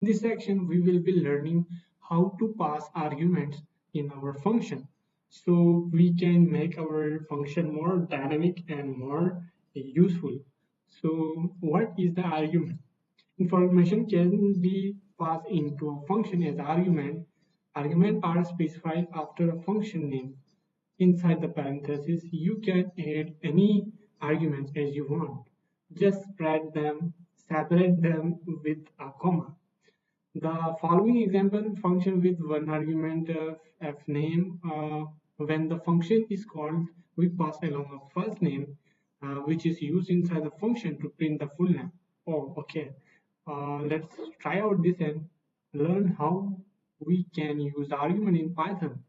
In this section, we will be learning how to pass arguments in our function so we can make our function more dynamic and more useful. So, what is the argument? Information can be passed into a function as argument. Arguments are specified after a function name. Inside the parentheses, you can add any arguments as you want. Just separate them with a comma. The following example function with one argument fname. When the function is called, we pass along a first name, which is used inside the function to print the full name. Oh, okay. Let's try out this and learn how we can use the argument in Python.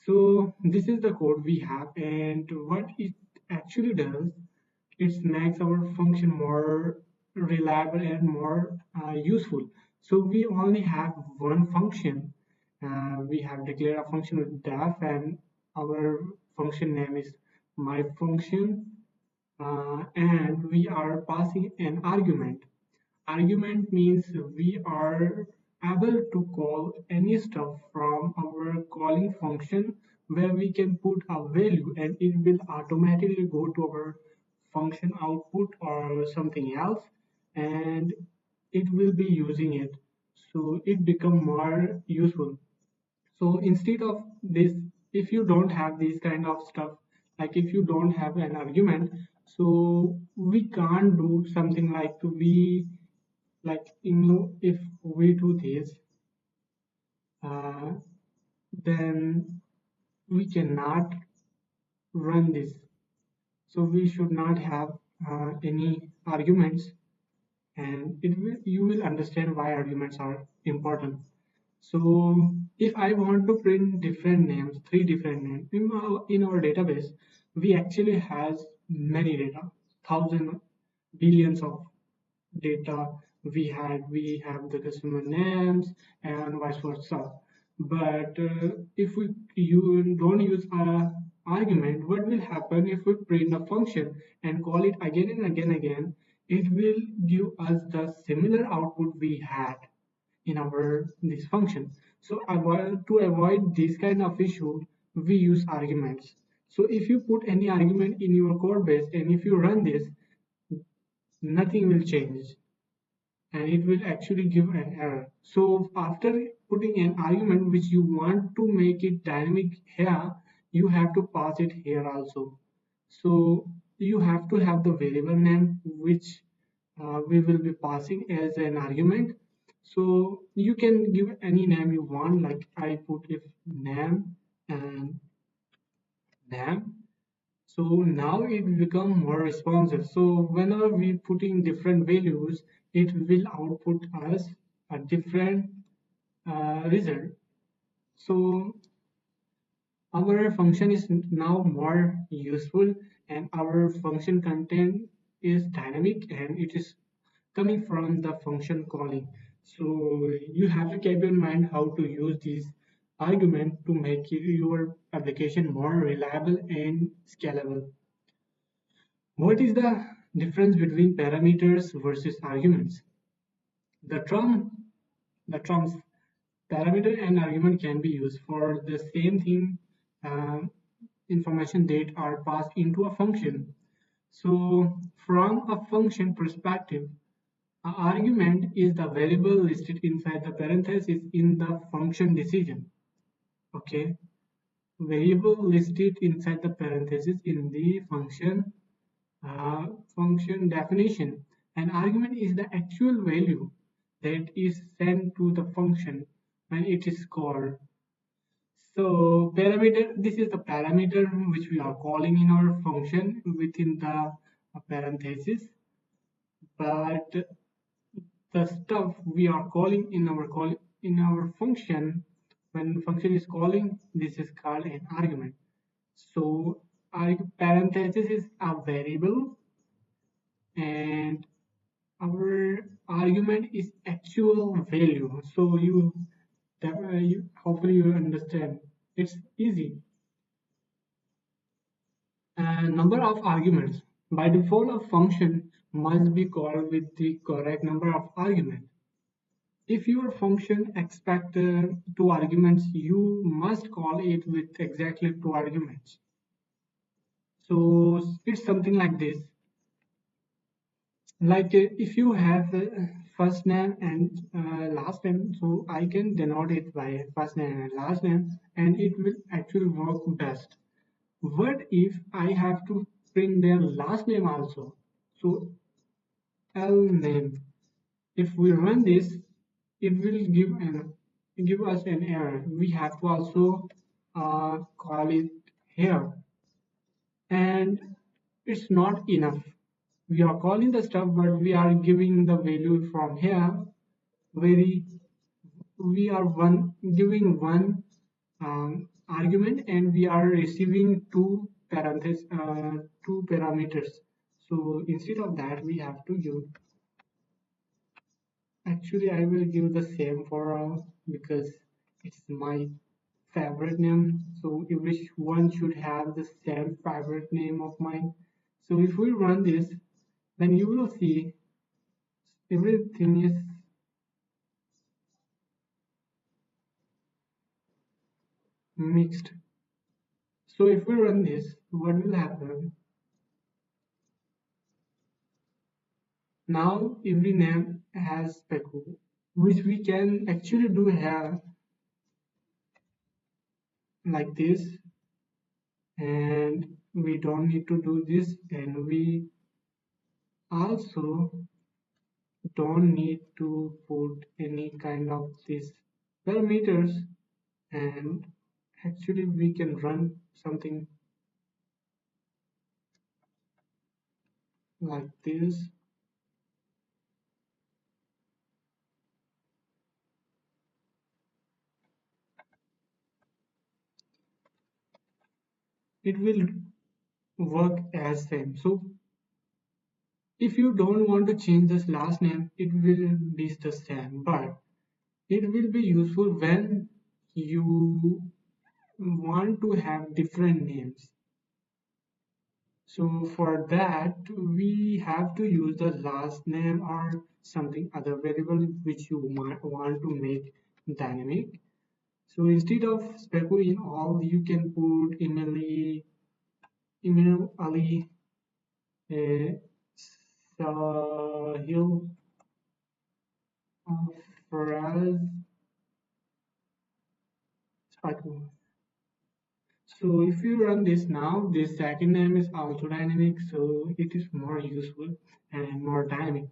So this is the code we have, and what it actually does, it makes our function more reliable and more useful. So we only have one function. We have declared a function with def, and our function name is my function, and we are passing an argument. Argument means we are able to call any stuff from our calling function where we can put a value and it will automatically go to our function output or something else, and it will be using it, so it become more useful. So instead of this, if you don't have this kind of stuff, like if you don't have an argument, so we can't do something like to be like, if we do this, uh, then we cannot run this. So we should not have any arguments, and you will understand why arguments are important. So if I want to print different names, three different names in our database, we actually has many data, thousand billions of data. We have the customer names and vice versa. But if you don't use a argument, what will happen if we print a function and call it again and again? It will give us the similar output we had in our this function. So to avoid this kind of issue, we use arguments. So if you put any argument in your code base and if you run this, nothing will change and it will actually give an error. So after putting an argument which you want to make it dynamic here, you have to pass it here also. So you have to have the variable name which we will be passing as an argument. So you can give any name you want, like I put if name and name. So now it become more responsive. So whenever we put in different values, it will output us a different result. So our function is now more useful and our function content is dynamic and it is coming from the function calling. So you have to keep in mind how to use these argument to make your application more reliable and scalable. What is the difference between parameters versus arguments? The term, the terms parameter and argument can be used for the same thing, uh, information that are passed into a function. So from a function perspective, an argument is the variable listed inside the parenthesis in the function decision. Okay, variable listed inside the parenthesis in the function definition. An argument is the actual value that is sent to the function when it is called. So parameter, this is the parameter which we are calling in our function within the parenthesis, but the stuff we are calling in our function, when function is calling, this is called an argument. So parenthesis is a variable and our argument is actual value. So hopefully you understand, it's easy. Number of arguments. By default, a function must be called with the correct number of arguments. If your function expects two arguments, you must call it with exactly two arguments. So it's something like this. Like if you have first name and last name, so I can denote it by first name and last name, and it will actually work best. What if I have to print their last name also? So lname. If we run this, it will give us an error. We have to also call it here, and it's not enough. We are calling the stuff, but we are giving the value from here. Very, we are giving one argument, and we are receiving two parameters. So instead of that, we have to give. Actually, I will give the same for all because it's my favorite name. So everyone should have the same favorite name of mine. So if we run this, then you will see everything is mixed. So if we run this, what will happen? Now every name has speckle, which we can actually do here like this, and we don't need to do this, and we also don't need to put any kind of these parameters, and actually we can run something like this. It will work as same. So if you don't want to change this last name, it will be the same, but it will be useful when you want to have different names. So for that, we have to use the last name or something other variable which you might want to make dynamic. So instead of speckle in all, you can put Emil Ali, Sahil, Faraz, Speckle. So if you run this now, this second name is also dynamic, so it is more useful and more dynamic.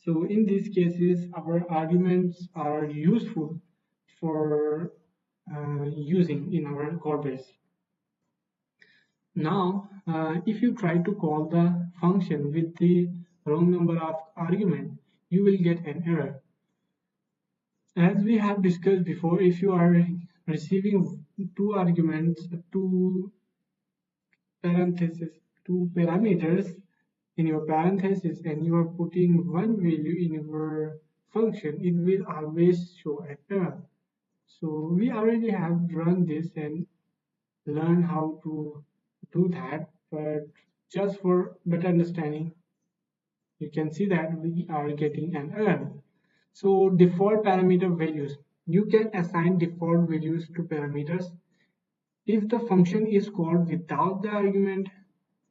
So in these cases, our arguments are useful for using in our code base. Now, if you try to call the function with the wrong number of argument, you will get an error. As we have discussed before, if you are receiving two arguments, parentheses, two parameters in your parenthesis, and you are putting one value in your function, it will always show an error. So we already have run this and learned how to do that, but just for better understanding, you can see that we are getting an error. So default parameter values. You can assign default values to parameters. If the function is called without the argument,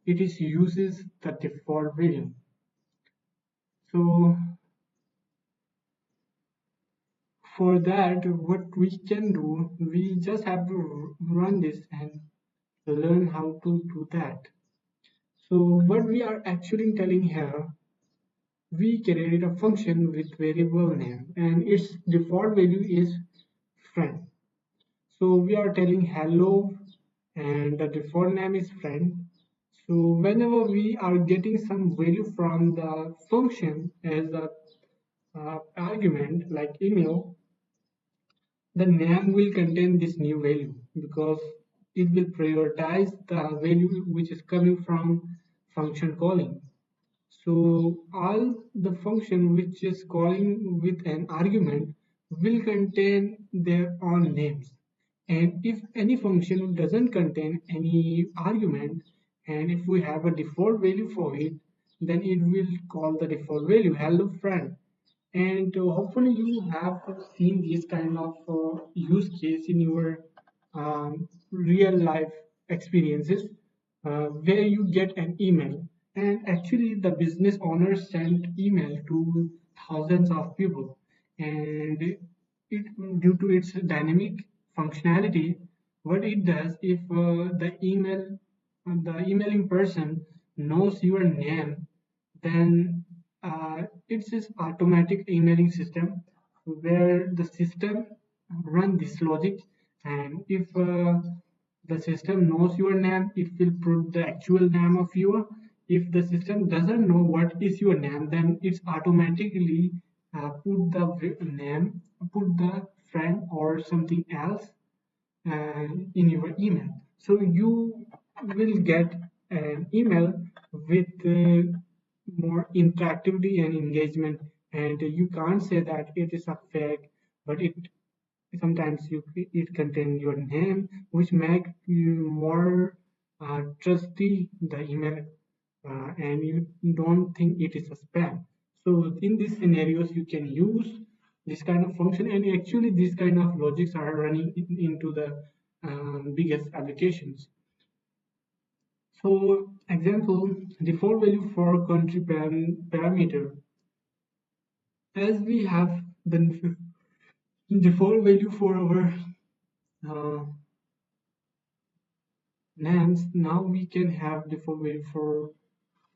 it is uses the default value. So for that, what we can do, we just have to run this and learn how to do that. So what we are actually telling here, we created a function with variable name and its default value is friend. So we are telling hello and the default name is friend. So whenever we are getting some value from the function as a argument like Emil, the name will contain this new value because it will prioritize the value which is coming from function calling. So all the function which is calling with an argument will contain their own names. And if any function doesn't contain any argument, and if we have a default value for it, then it will call the default value hello friend. And hopefully you have seen this kind of use case in your real life experiences, where you get an email, and actually the business owner sent email to thousands of people, and due to its dynamic functionality, what it does, if the emailing person knows your name, then it's this automatic emailing system where the system run this logic, and if the system knows your name, it will put the actual name of you. If the system doesn't know what is your name, then it's automatically put the name, put the friend or something else in your email. So you will get an email with more interactivity and engagement, and you can't say that it is a fake, but it sometimes it contains your name, which make you more trusty the email, and you don't think it is a spam. So in these scenarios, you can use this kind of function, and actually these kind of logics are running into the biggest applications. So example, default value for country parameter, as we have the default value for our uh, names, now we can have default value for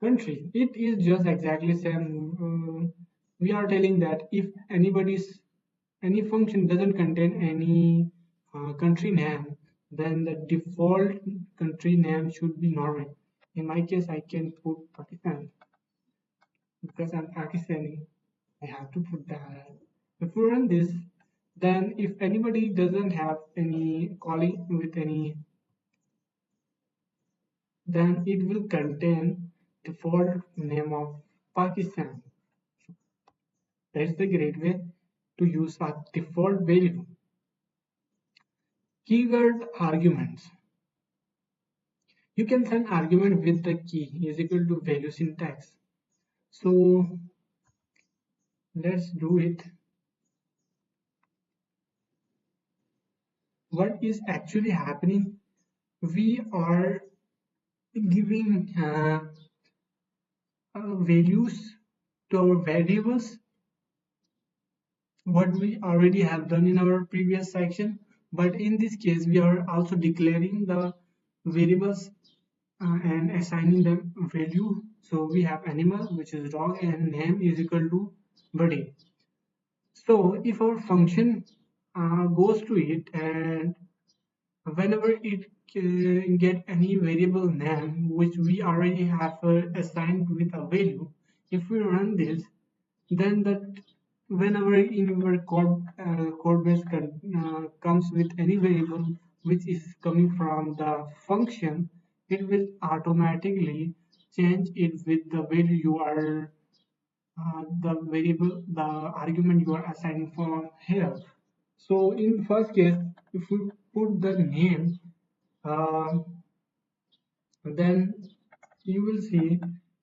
country. It is just exactly same. We are telling that if any function doesn't contain any country name, then the default country name should be Norway. In my case, I can put Pakistan because I'm Pakistani. I have to put that. If we run this, then if anybody doesn't have any calling with any, then it will contain default name of Pakistan. That's the great way to use a default value. Keyword arguments. You can send argument with the key is equal to value syntax. So let's do it. What is actually happening? We are giving values to our variables, what we already have done in our previous section, but in this case we are also declaring the variables and assigning them value. So we have animal, which is dog, and name is equal to buddy. So if our function goes to it, and whenever it get any variable name which we already have assigned with a value, if we run this, then that whenever in our code base comes with any variable which is coming from the function, it will automatically change it with the value you are the variable, the argument you are assigning for here. So in first case, if we put the name, uh, then you will see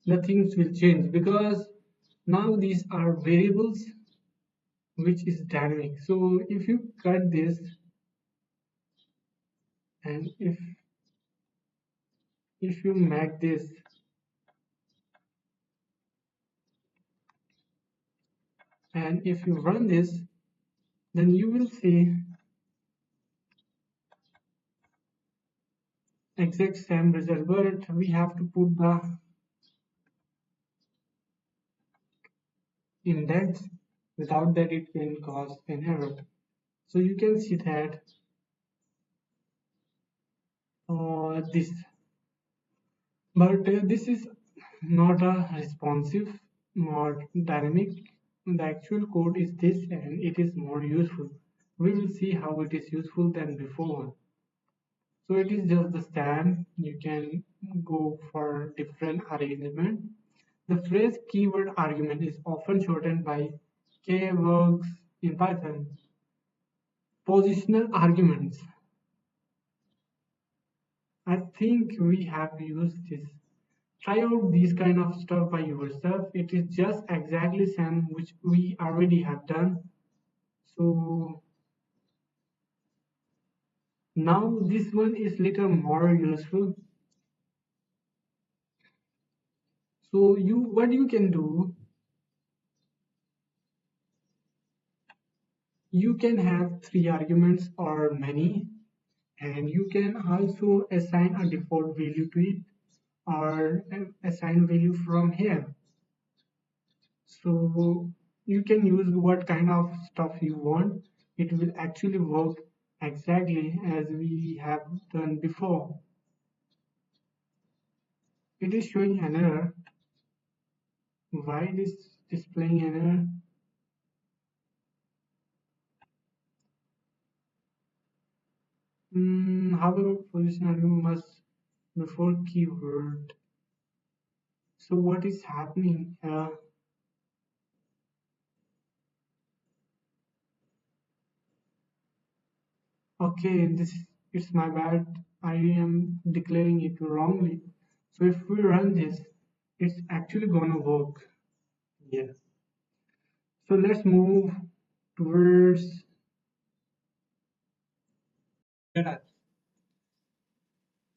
the things will change, because now these are variables which is dynamic. So if you cut this, and if you make this, and if you run this, then you will see exact same result, but we have to put the index. Without that, it can cause an error. So you can see that this, but this is not a responsive or dynamic. The actual code is this, and it is more useful. We will see how it is useful than before. So it is just the stand. You can go for different arrangement. The phrase keyword argument is often shortened by Kwargs in Python. Positional arguments. I think we have used this. Try out these kind of stuff by yourself. It is just exactly same which we already have done. So now this one is little more useful. So what you can do, you can have three arguments or many, and you can also assign a default value to it or assign value from here. So you can use what kind of stuff you want. It will actually work exactly as we have done before. It is showing an error. Why it is displaying an error? However, position argument must before keyword. So what is happening? Okay, this it's my bad. I am declaring it wrongly. So if we run this, it's actually gonna work. Yeah. So let's move towards data types.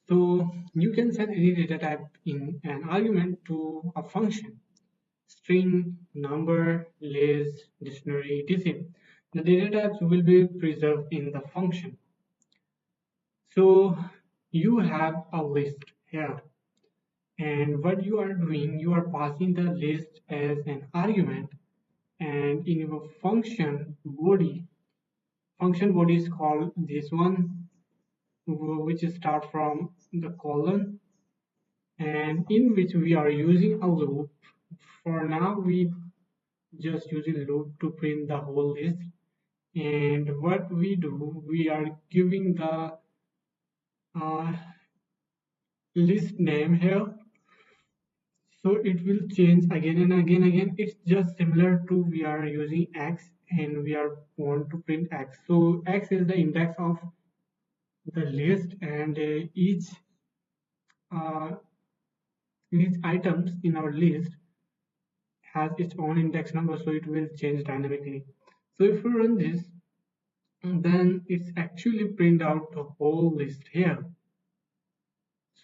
So you can send any data type in an argument to a function. String, number, list, dictionary, etc. The data types will be preserved in the function. So you have a list here. And what you are doing, you are passing the list as an argument, and in your function body is called this one, which start from the colon, and in which we are using a loop. For now, we just use a loop to print the whole list. And what we do, we are giving the uh, list name here, so it will change again and again. It's just similar to we are using x and we are want to print x. So x is the index of the list, and uh, each items in our list has its own index number, so it will change dynamically. So if we run this, then it's actually print out the whole list here.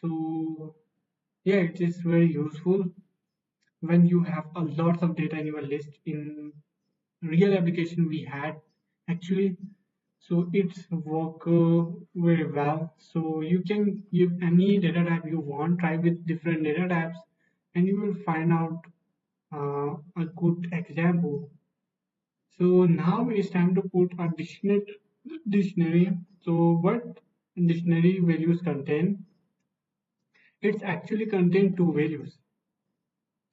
So yeah, it is very useful when you have a lot of data in your list. In real application we had actually, so it's work very well. So you can give any data type you want, try with different data types, and you will find out a good example. So now it's time to put a dictionary. So what dictionary values contain? It's actually contain two values.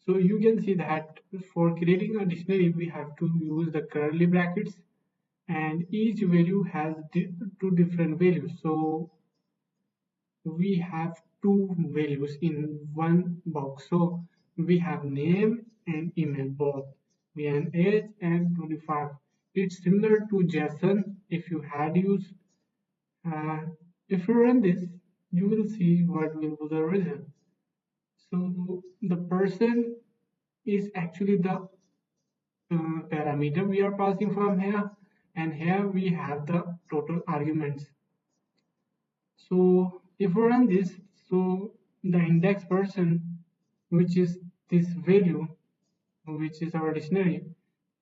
So you can see that for creating a dictionary, we have to use the curly brackets, and each value has two different values. So we have two values in one box. So we have name and email both. We have age and 25. It's similar to JSON if you had used. Uh, if you run this, you will see what will be the result. So the person is actually the parameter we are passing from here, and here we have the total arguments. So if we run this, so the index person, which is this value, which is our dictionary,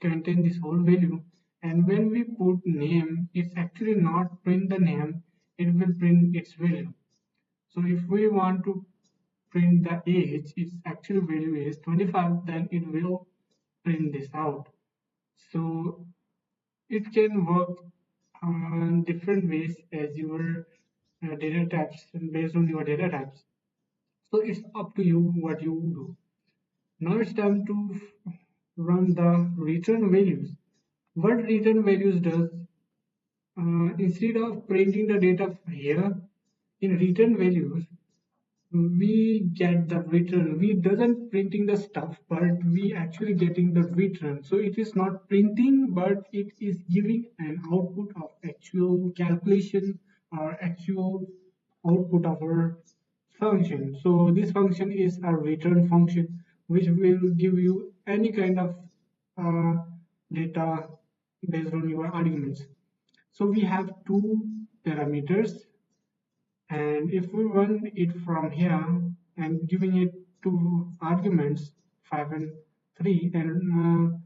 contain this whole value. And when we put name, it's actually not print the name, it will print its value. So if we want to print the age, its actual value is 25, then it will print this out. So it can work on different ways as your data types, based on your data types. So it's up to you what you do. Now it's time to run the return values. What return values does, instead of printing the data here, in return values we get the return. We doesn't printing the stuff, but we actually getting the return. So it is not printing, but it is giving an output of actual calculation or actual output of our function. So this function is a return function which will give you any kind of uh, data based on your arguments. So we have two parameters, and if we run it from here and giving it two arguments 5 and 3 and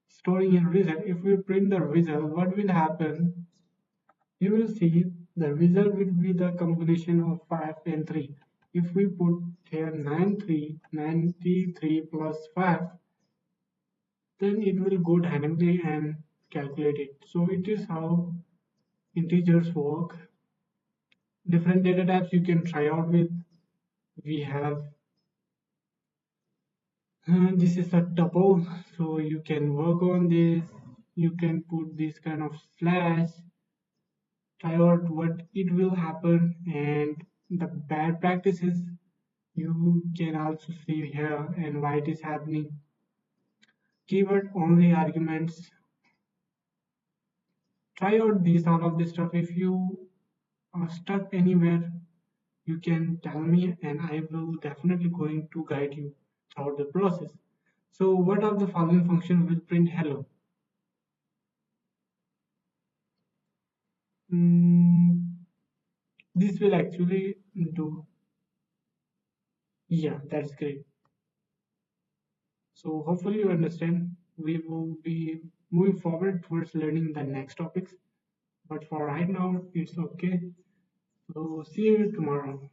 storing a result, if we print the result, what will happen? You will see the result will be the combination of 5 and 3. If we put here 93 plus 5, then it will go dynamically and calculate it. So it is how integers work. Different data types you can try out with. We have this is a tuple, so you can work on this. You can put this kind of slash, try out what it will happen, and the bad practices you can also see here and why it is happening. Keyword only arguments. Try out these all of this stuff. If you are stuck anywhere, you can tell me and I will definitely going to guide you throughout the process. So what of the following function will print hello? Mm, this will actually do, yeah, that's great. So hopefully you understand. We will be moving forward towards learning the next topics. But for right now, it's okay. So see you tomorrow.